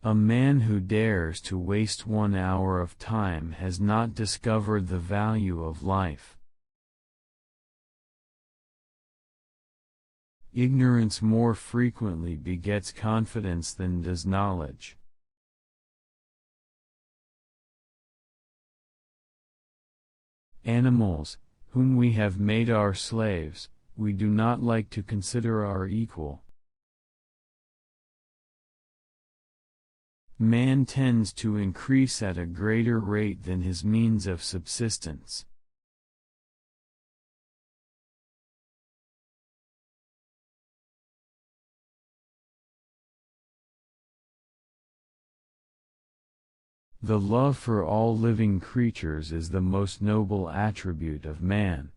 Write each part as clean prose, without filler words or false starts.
A man who dares to waste 1 hour of time has not discovered the value of life. Ignorance more frequently begets confidence than does knowledge. Animals, whom we have made our slaves, we do not like to consider our equal. Man tends to increase at a greater rate than his means of subsistence. The love for all living creatures is the most noble attribute of man.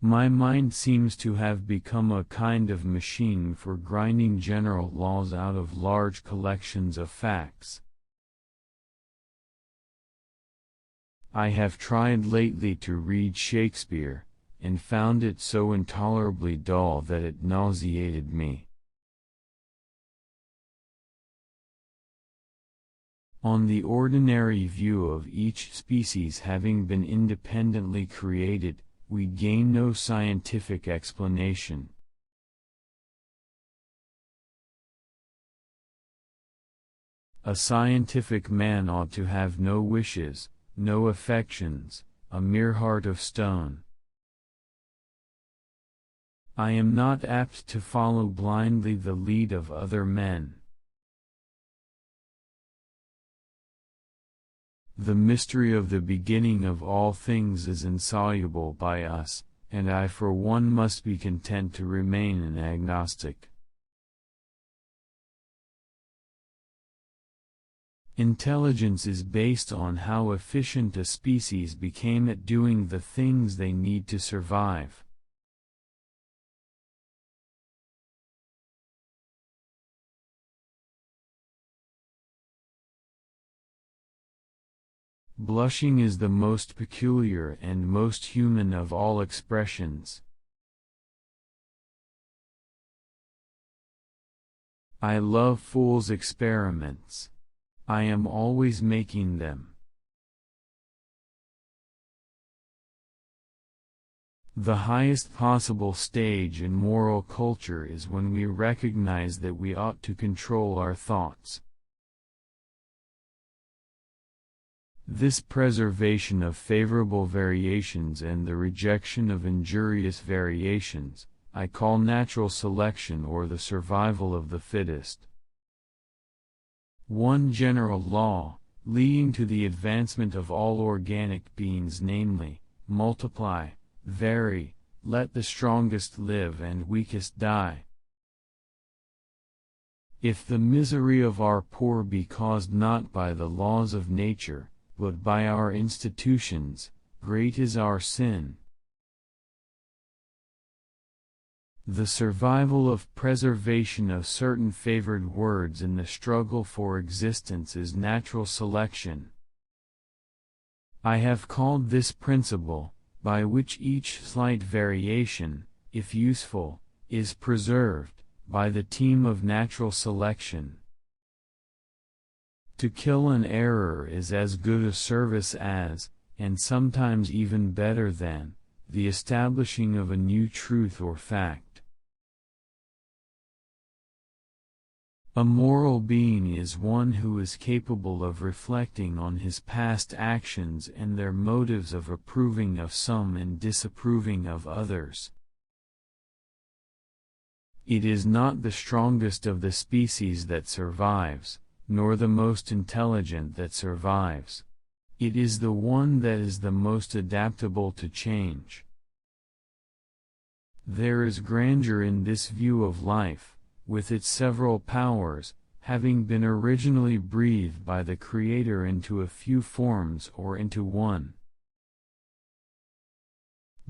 My mind seems to have become a kind of machine for grinding general laws out of large collections of facts. I have tried lately to read Shakespeare, and found it so intolerably dull that it nauseated me. On the ordinary view of each species having been independently created, we gain no scientific explanation. A scientific man ought to have no wishes, no affections, a mere heart of stone. I am not apt to follow blindly the lead of other men. The mystery of the beginning of all things is insoluble by us, and I for one must be content to remain an agnostic. Intelligence is based on how efficient a species became at doing the things they need to survive. Blushing is the most peculiar and most human of all expressions. I love fools' experiments. I am always making them. The highest possible stage in moral culture is when we recognize that we ought to control our thoughts. This preservation of favorable variations and the rejection of injurious variations, I call natural selection or the survival of the fittest. One general law, leading to the advancement of all organic beings, namely, multiply, vary, let the strongest live and weakest die. If the misery of our poor be caused not by the laws of nature, but by our institutions, great is our sin. The survival of preservation of certain favored words in the struggle for existence is natural selection. I have called this principle, by which each slight variation, if useful, is preserved, by the team of natural selection. To kill an error is as good a service as, and sometimes even better than, the establishing of a new truth or fact. A moral being is one who is capable of reflecting on his past actions and their motives, of approving of some and disapproving of others. It is not the strongest of the species that survives, nor the most intelligent that survives. It is the one that is the most adaptable to change. There is grandeur in this view of life, with its several powers, having been originally breathed by the Creator into a few forms or into one.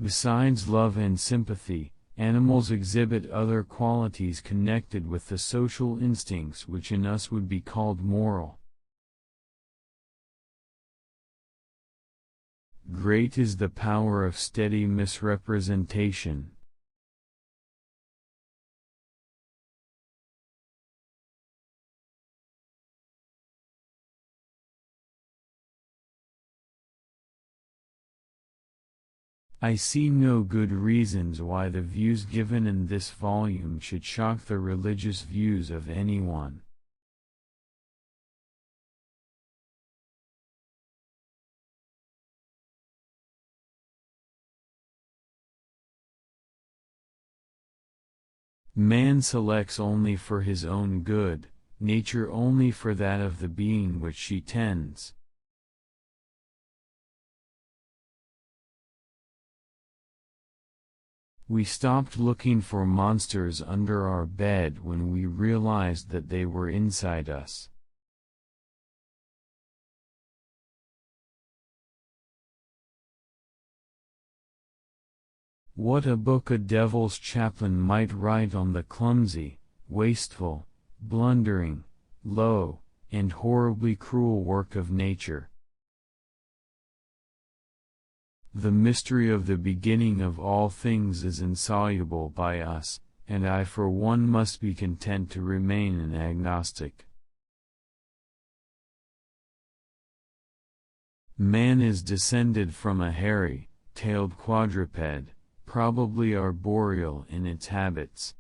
Besides love and sympathy, animals exhibit other qualities connected with the social instincts which in us would be called moral. Great is the power of steady misrepresentation. I see no good reasons why the views given in this volume should shock the religious views of anyone. Man selects only for his own good, nature only for that of the being which she tends. We stopped looking for monsters under our bed when we realized that they were inside us. What a book a devil's chaplain might write on the clumsy, wasteful, blundering, low, and horribly cruel work of nature. The mystery of the beginning of all things is insoluble by us, and I for one must be content to remain an agnostic. Man is descended from a hairy-tailed quadruped, probably arboreal in its habits.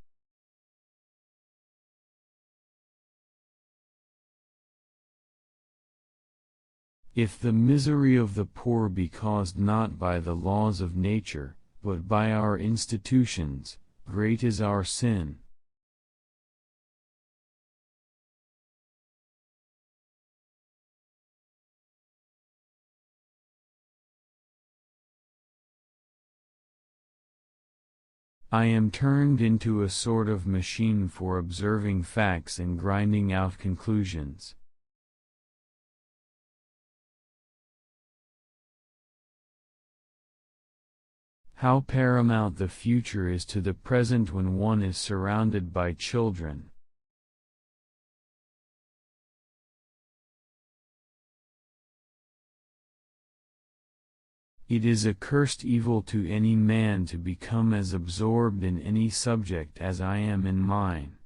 If the misery of the poor be caused not by the laws of nature, but by our institutions, great is our sin. I am turned into a sort of machine for observing facts and grinding out conclusions. How paramount the future is to the present when one is surrounded by children. It is a cursed evil to any man to become as absorbed in any subject as I am in mine.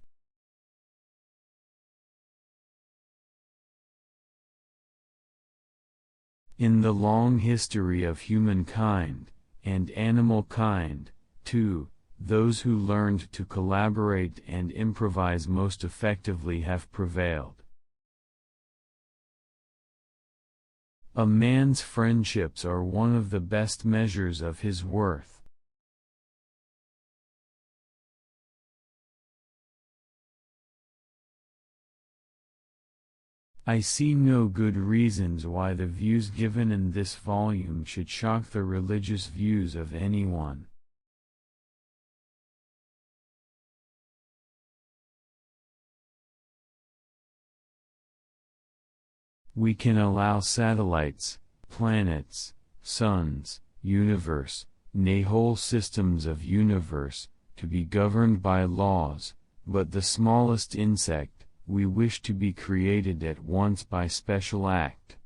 In the long history of humankind, and animal kind, too, those who learned to collaborate and improvise most effectively have prevailed. A man's friendships are one of the best measures of his worth. I see no good reasons why the views given in this volume should shock the religious views of anyone. We can allow satellites, planets, suns, universe, nay whole systems of universe, to be governed by laws, but the smallest insect, we wish to be created at once by special act.